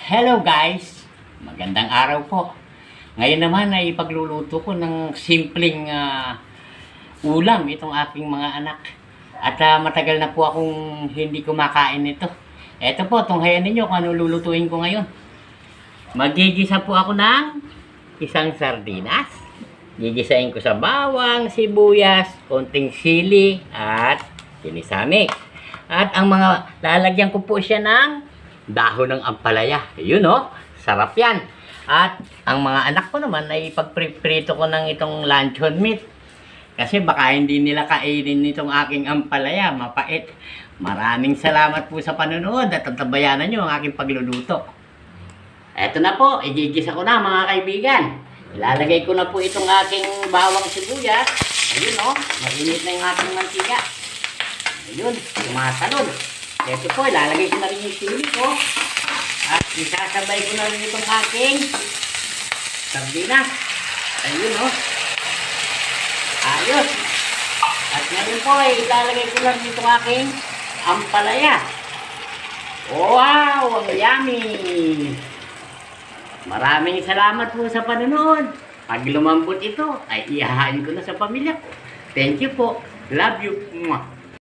Hello guys! Magandang araw po. Ngayon naman ay pagluluto ko ng simpleng ulam itong aking mga anak. At matagal na po akong hindi kumakain nito. Ito po, tunghayan ninyo kung ano lulutuin ko ngayon. Magigisa po ako ng isang sardinas. Gigisain ko sa bawang, sibuyas, konting sili, at sinisamik. At ang mga lalagyan ko po siya ng dahon ng ampalaya. Yun sarap yan. At ang mga anak ko naman ay pagprito ko ng itong luncheon meat. Kasi baka hindi nila kainin itong aking ampalaya. Mapait. Maraming salamat po sa panonood at tabayanan nyo ang aking pagluluto. Eto na po, igigisa ko na mga kaibigan. Ilalagay ko na po itong aking bawang sibuyas. Ayun mainit na yung aking mantika. Ayun, tumatalon. Ito po, ilalagay ko na rin yung sili ko. At isasabay ko na rin itong aking sardinas. Ayun ayos. At ngayon po, ilalagay ko na rin itong aking ampalaya. Wow, ang yummy! Maraming salamat po sa panonood. Pag lumambot ito, ay ihahain ko na sa pamilya ko. Thank you po. Love you. Mwah.